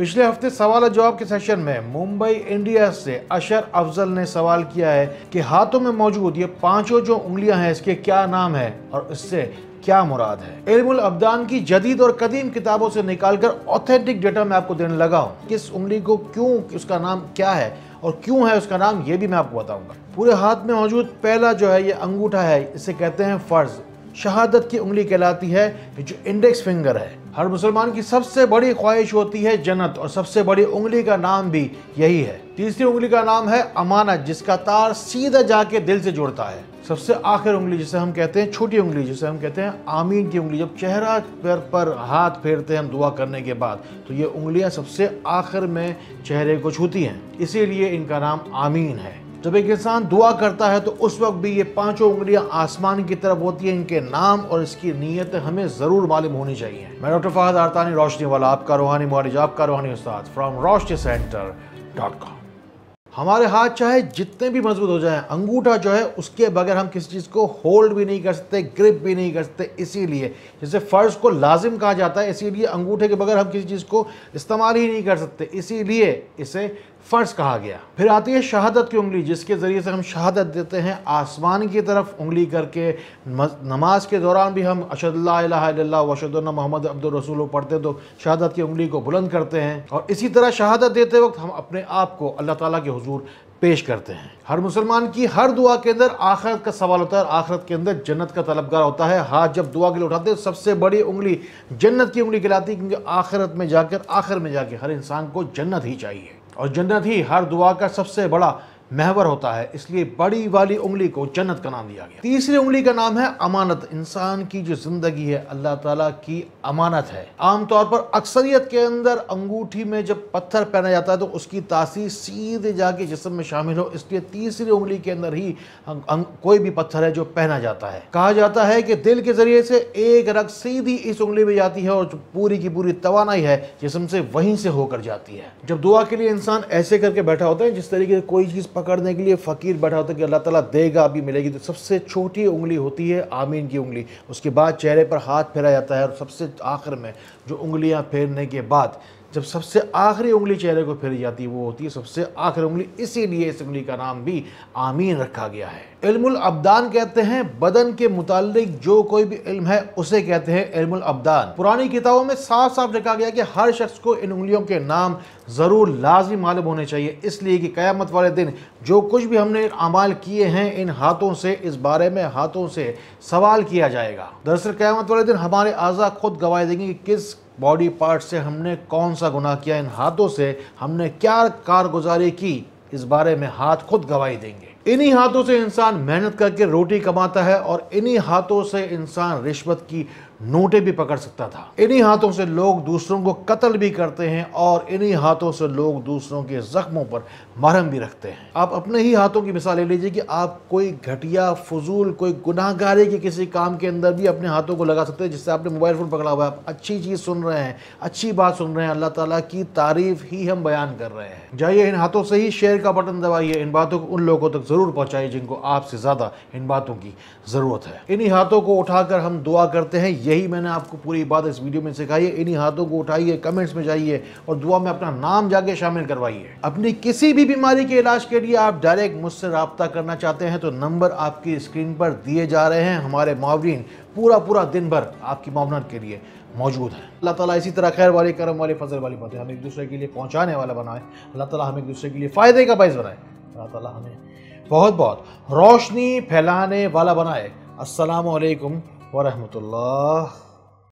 पिछले हफ्ते सवाल जवाब के सेशन में मुंबई इंडियंस से अशर अफजल ने सवाल किया है कि हाथों में मौजूद ये पांचों जो उंगलियां हैं इसके क्या नाम है और इससे क्या मुराद है। इल्मुल अब्दान की जदीद और कदीम किताबों से निकालकर ऑथेंटिक डेटा मैं आपको देने लगा हूँ। किस उंगली को क्यों, उसका नाम क्या है और क्यों है उसका नाम, ये भी मैं आपको बताऊंगा। पूरे हाथ में मौजूद पहला जो है ये अंगूठा है, इसे कहते हैं फर्ज, शहादत की उंगली कहलाती है, जो इंडेक्स फिंगर है। हर मुसलमान की सबसे बड़ी ख्वाहिश होती है जन्नत और सबसे बड़ी उंगली का नाम भी यही है। तीसरी उंगली का नाम है अमानत, जिसका तार सीधा जाके दिल से जुड़ता है। सबसे आखिर उंगली जिसे हम कहते हैं छोटी उंगली, जिसे हम कहते हैं आमीन की उंगली, जब चेहरा पर हाथ फेरते हैं हम दुआ करने के बाद तो ये उंगलियां सबसे आखिर में चेहरे को छूती हैं, इसीलिए इनका नाम आमीन है। जब एक इंसान दुआ करता है तो उस वक्त भी ये पांचों उंगलियां आसमान की तरफ होती हैं। इनके नाम और इसकी नीयत हमें जरूर मालूम होनी चाहिए। मैं डॉक्टर फहद आरतानी रोशनी वाला, आपका रूहानी मुआलिज, आपका रूहानी उस्ताद फ्रॉम roshnicenter.com। हमारे हाथ चाहे जितने भी मजबूत हो जाएं, अंगूठा जो है उसके बगैर हम किसी चीज़ को होल्ड भी नहीं कर सकते, ग्रिप भी नहीं कर सकते। इसीलिए जैसे फ़र्ज को लाजिम कहा जाता है, इसीलिए अंगूठे के बगैर हम किसी चीज़ को इस्तेमाल ही नहीं कर सकते, इसीलिए इसे फ़र्ज कहा गया। फिर आती है शहादत की उंगली, जिसके ज़रिए से हम शहादत देते हैं आसमान की तरफ उंगली करके। नमाज के दौरान भी हम अशहदु ला इलाहा इल्लल्लाह व अशहदु अन्ना मुहम्मद अब्दुर रसूलुहु पढ़ते तो शहादत की उंगली को बुलंद करते हैं और इसी तरह शहादत देते वक्त हम अपने आप को अल्लाह ताला के हुजूर पेश करते हैं। हर मुसलमान की हर दुआ के अंदर आखिरत का सवाल होता है और आखिरत के अंदर जन्नत का तलबगार होता है। हाथ जब दुआ के लिए उठाते हैं सबसे बड़ी उंगली जन्नत की उंगली कहलाती है, क्योंकि आखिरत में जाकर आखिर में जाके हर इंसान को जन्नत ही चाहिए और जन्नत ही हर दुआ का सबसे बड़ा महवर होता है, इसलिए बड़ी वाली उंगली को जन्नत का नाम दिया गया। तीसरी उंगली का नाम है अमानत। इंसान की जो जिंदगी है अल्लाह ताला की अमानत है। आमतौर पर अक्सरियत के अंदर अंगूठी में जब पत्थर पहना जाता है तो उसकी तासीर सीधे जाके जिस्म में शामिल हो, इसलिए तीसरी उंगली के अंदर ही कोई भी पत्थर है जो पहना जाता है। कहा जाता है कि दिल के जरिए से एक रग सीधी इस उंगली में जाती है और जो पूरी की पूरी तवानाई है जिस्म से वहीं से होकर जाती है। जब दुआ के लिए इंसान ऐसे करके बैठा होता है, जिस तरीके से कोई चीज़ पकड़ने के लिए फकीर बैठा होता है कि अल्लाह ताला देगा अभी मिलेगी, तो सबसे छोटी उंगली होती है आमीन की उंगली। उसके बाद चेहरे पर हाथ फेरा जाता है और सबसे आखिर में जो उंगलियां फेरने के बाद जब सबसे आखिरी उंगली चेहरे को फेरी जाती है वो होती है सबसे आखिरी उंगली, इसीलिए इस उंगली का नाम भी आमीन रखा गया है। इल्मुल अब्दान कहते हैं बदन के मुताल्लिक जो कोई भी इल्म है उसे कहते हैं इल्मुल अब्दान। पुरानी किताबों में साफ साफ लिखा गया कि हर शख्स को इन उंगलियों के नाम ज़रूर लाजिम मालूम होने चाहिए, इसलिए कि क़यामत वाले दिन जो कुछ भी हमने अमाल किए हैं इन हाथों से, इस बारे में हाथों से सवाल किया जाएगा। दरअसल क़यामत वाले दिन हमारे आज़ा खुद गवाही देंगे कि किस बॉडी पार्ट से हमने कौन सा गुनाह किया, इन हाथों से हमने क्या कारगुजारी की, इस बारे में हाथ खुद गवाही देंगे। इन्हीं हाथों से इंसान मेहनत करके रोटी कमाता है और इन्हीं हाथों से इंसान रिश्वत की नोटें भी पकड़ सकता था। इन्हीं हाथों से लोग दूसरों को कत्ल भी करते हैं और इन्हीं हाथों से लोग दूसरों के जख्मों पर मरहम भी रखते हैं। आप अपने ही हाथों की मिसाल ले लीजिए कि आप कोई घटिया फजूल कोई गुनाहगारी के किसी काम के अंदर भी अपने हाथों को लगा सकते हैं। जिससे आपने मोबाइल फ़ोन पकड़ा हुआ है, आप अच्छी चीज़ सुन रहे हैं, अच्छी बात सुन रहे हैं, अल्लाह ताला की तारीफ ही हम बयान कर रहे हैं। जाइए इन हाथों से ही शेयर का बटन दबाइए, इन बातों को उन लोगों तक ज़रूर पहुँचाइए जिनको आपसे ज़्यादा इन बातों की ज़रूरत है। इन्हीं हाथों को उठाकर हम दुआ करते हैं, यही मैंने आपको पूरी बात इस वीडियो में सिखाई है। इन्हीं हाथों को उठाइए, कमेंट्स में जाइए और दुआ में अपना नाम जाके शामिल करवाइए। अपनी किसी भी बीमारी के इलाज के लिए आप डायरेक्ट मुझसे रब्ता करना चाहते हैं तो नंबर आपकी स्क्रीन पर दिए जा रहे हैं। हमारे मावरीन पूरा दिन भर आपकी मावनत के लिए मौजूद है। अल्लाह ताला इसी तरह खैर वाली, करम वाली, फजल वाली बातें हम एक दूसरे के लिए पहुँचाने वाला बनाए। अल्लाह ताला हमें एक दूसरे के लिए फ़ायदे का बाइस बनाए। अल्लाह ताला हमें बहुत बहुत रोशनी फैलाने वाला बनाए। अस्सलामु अलैकुम व रहमतुल्लाह।